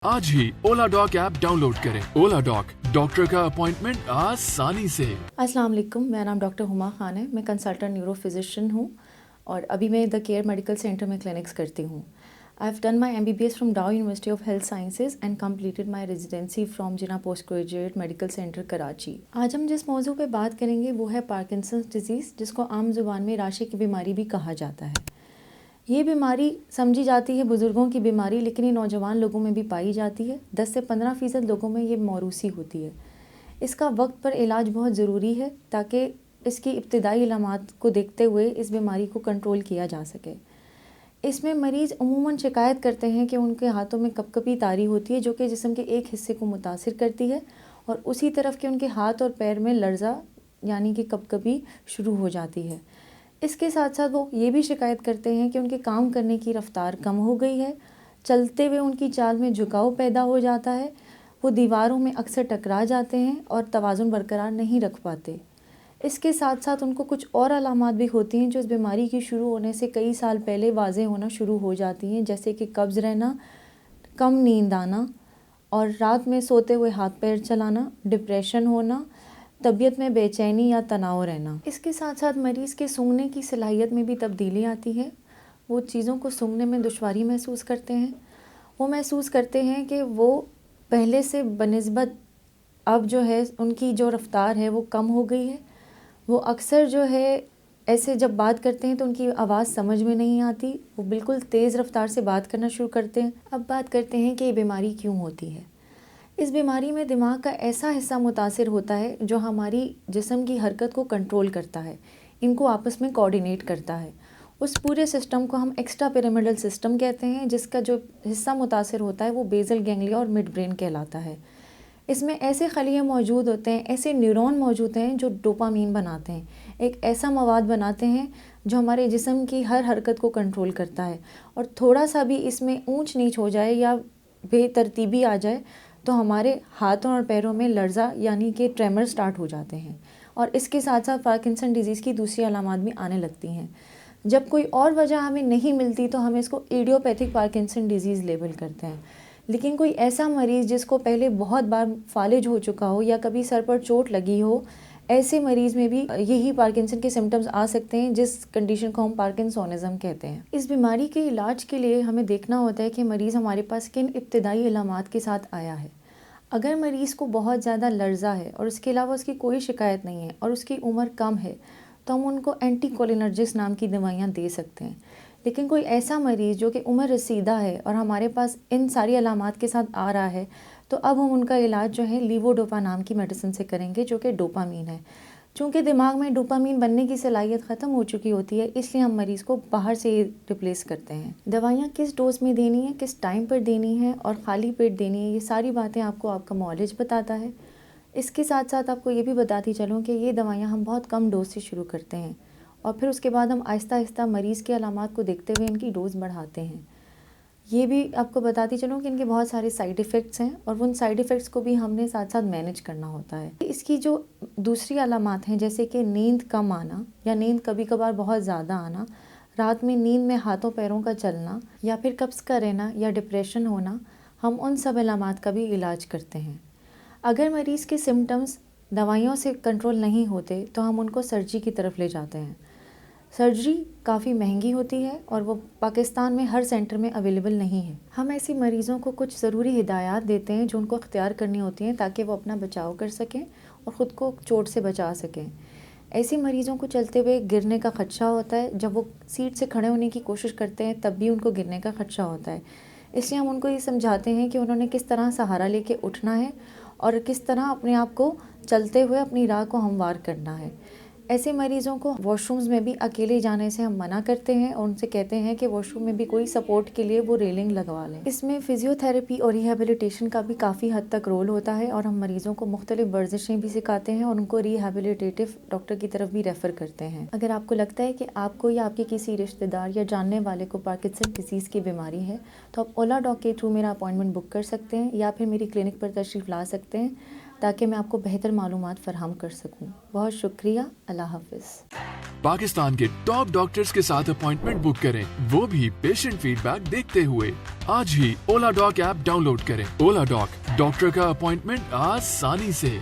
आज ही ओला dock app download करें। ओला dock, doctor का अपॉइंटमेंट आसानी से। अस्सलाम वालेकुम, मेरा नाम डॉक्टर हुमा खान है। मैं कंसल्टेंट न्यूरो फिजिशियन हूँ और अभी मैं द केयर मेडिकल सेंटर में क्लिनिक्स करती हूँ। I have done my MBBS from Dow university of health sciences and completed my residency from Jinnah post graduate medical centre Karachi. आज हम जिस मौजू पे बात करेंगे वो है पार्किंसंस डिजीज़, जिसको आम जुबान में राशि की बीमारी भी कहा जाता है। ये बीमारी समझी जाती है बुज़ुर्गों की बीमारी, लेकिन ये नौजवान लोगों में भी पाई जाती है। 10 से 15% लोगों में ये मौरूसी होती है। इसका वक्त पर इलाज बहुत ज़रूरी है ताकि इसकी इब्तिदाई अलामात को देखते हुए इस बीमारी को कंट्रोल किया जा सके। इसमें मरीज़ अमूमन शिकायत करते हैं कि उनके हाथों में कपकपी तारी होती है, जो कि जिस्म के एक हिस्से को मुतासिर करती है और उसी तरफ के उनके हाथ और पैर में लर्ज़ा यानी कि कपकपी शुरू हो जाती है। इसके साथ साथ वो ये भी शिकायत करते हैं कि उनके काम करने की रफ़्तार कम हो गई है, चलते हुए उनकी चाल में झुकाव पैदा हो जाता है, वो दीवारों में अक्सर टकरा जाते हैं और तवाज़ुन बरकरार नहीं रख पाते। इसके साथ साथ उनको कुछ और अलामात भी होती हैं जो इस बीमारी की शुरू होने से कई साल पहले वाज़ेह होना शुरू हो जाती हैं, जैसे कि कब्ज़ रहना, कम नींद आना और रात में सोते हुए हाथ पैर चलाना, डिप्रेशन होना, तबीयत में बेचैनी या तनाव रहना। इसके साथ साथ मरीज़ के सूंघने की सलाहियत में भी तब्दीली आती है। वो चीज़ों को सूंघने में दुश्वारी महसूस करते हैं। वो महसूस करते हैं कि वो पहले से बनिस्बत अब जो है उनकी जो रफ़्तार है वो कम हो गई है। वो अक्सर जो है ऐसे जब बात करते हैं तो उनकी आवाज़ समझ में नहीं आती, वो बिल्कुल तेज़ रफ़्तार से बात करना शुरू करते हैं। अब बात करते हैं कि ये बीमारी क्यों होती है। इस बीमारी में दिमाग का ऐसा हिस्सा मुतासिर होता है जो हमारी जिस्म की हरकत को कंट्रोल करता है, इनको आपस में कोऑर्डिनेट करता है। उस पूरे सिस्टम को हम एक्स्ट्रा पिरामिडल सिस्टम कहते हैं, जिसका जो हिस्सा मुतासिर होता है वो बेसल गैंग्लिया और मिड ब्रेन कहलाता है। इसमें ऐसे खलिए मौजूद होते हैं, ऐसे न्यूरॉन मौजूद हैं जो डोपामीन बनाते हैं, एक ऐसा मवाद बनाते हैं जो हमारे जिस्म की हर हरकत को कंट्रोल करता है। और थोड़ा सा भी इसमें ऊंच नीच हो जाए या बेतरतीबी आ जाए तो हमारे हाथों और पैरों में लर्ज़ा यानी कि ट्रेमर स्टार्ट हो जाते हैं और इसके साथ साथ पार्किंसन डिजीज़ की दूसरी अलामात भी आने लगती हैं। जब कोई और वजह हमें नहीं मिलती तो हम इसको इडियोपैथिक पार्किंसन डिजीज़ लेबल करते हैं। लेकिन कोई ऐसा मरीज़ जिसको पहले बहुत बार फालिज हो चुका हो या कभी सर पर चोट लगी हो, ऐसे मरीज़ में भी यही पार्किंसन के सिम्टम्स आ सकते हैं, जिस कंडीशन को हम पार्किंसोनिज़म कहते हैं। इस बीमारी के इलाज के लिए हमें देखना होता है कि मरीज़ हमारे पास किन इब्तिदाई अलामात के साथ आया है। अगर मरीज़ को बहुत ज़्यादा लर्ज़ा है और इसके अलावा उसकी कोई शिकायत नहीं है और उसकी उम्र कम है तो हम उनको एंटीकोलिनर्जिक्स नाम की दवाइयाँ दे सकते हैं। लेकिन कोई ऐसा मरीज़ जो कि उम्र रसीदा है और हमारे पास इन सारी अलामात के साथ आ रहा है तो अब हम उनका इलाज जो है लीवोडोपा नाम की मेडिसिन से करेंगे, जो कि डोपामीन है। चूँकि दिमाग में डोपामीन बनने की सलाहियत ख़त्म हो चुकी होती है, इसलिए हम मरीज़ को बाहर से रिप्लेस करते हैं। दवाइयाँ किस डोज में देनी है, किस टाइम पर देनी है और खाली पेट देनी है, ये सारी बातें आपको आपका मौलिज बताता है। इसके साथ साथ आपको ये भी बताती चलूँ कि ये दवाइयाँ हम बहुत कम डोज से शुरू करते हैं और फिर उसके बाद हम आहिस्ता आहिस्ता मरीज़ के अलामात को देखते हुए इनकी डोज़ बढ़ाते हैं। ये भी आपको बताती चलूँ कि इनके बहुत सारे साइड इफ़ेक्ट्स हैं और उन साइड इफ़ेक्ट्स को भी हमने साथ साथ मैनेज करना होता है। इसकी जो दूसरी अलामात हैं, जैसे कि नींद कम आना या नींद कभी कभार बहुत ज़्यादा आना, रात में नींद में हाथों पैरों का चलना या फिर कब्ज़ का रहना या डिप्रेशन होना, हम उन सब अलामात का भी इलाज करते हैं। अगर मरीज़ के सिम्टम्स दवाइयों से कंट्रोल नहीं होते तो हम उनको सर्जरी की तरफ ले जाते हैं। सर्जरी काफ़ी महंगी होती है और वो पाकिस्तान में हर सेंटर में अवेलेबल नहीं है। हम ऐसी मरीज़ों को कुछ ज़रूरी हिदायत देते हैं जो उनको अख्तियार करनी होती हैं ताकि वो अपना बचाव कर सकें और ख़ुद को चोट से बचा सकें। ऐसे मरीज़ों को चलते हुए गिरने का ख़दशा होता है। जब वो सीट से खड़े होने की कोशिश करते हैं तब भी उनको गिरने का ख़दशा होता है। इसलिए हम उनको ये समझाते हैं कि उन्होंने किस तरह सहारा लेके उठना है और किस तरह अपने आप को चलते हुए अपनी राह को हमवार करना है। ऐसे मरीज़ों को वॉशरूम्स में भी अकेले जाने से हम मना करते हैं और उनसे कहते हैं कि वॉशरूम में भी कोई सपोर्ट के लिए वो रेलिंग लगवा लें। इसमें फ़िज़ियोथेरेपी और रिहैबिलिटेशन का भी काफ़ी हद तक रोल होता है और हम मरीज़ों को मुख्तलिफ वर्जिशें भी सिखाते हैं और उनको रिहैबिलिटेटिव डॉक्टर की तरफ भी रेफ़र करते हैं। अगर आपको लगता है कि आपको या आपके किसी रिश्तेदार या जानने वाले को पार्किंसन डिजीज़ की बीमारी है तो आप ओला डॉक के थ्रू मेरा अपॉइंटमेंट बुक कर सकते हैं या फिर मेरी क्लिनिक पर तशरीफ़ ला सकते हैं। تاکہ میں آپ کو بہتر معلومات فراہم کر سکوں. بہت شکریہ. اللہ حافظ. پاکستان کے ٹاپ ڈاکٹرز کے ساتھ اپوائنٹمنٹ بک کریں, وہ بھی پیشنٹ فیڈ بیک دیکھتے ہوئے. آج ہی اولا ڈاک ایپ ڈاؤن لوڈ کریں. اولا ڈاک, ڈاکٹر کا اپوائنٹمنٹ آسانی سے.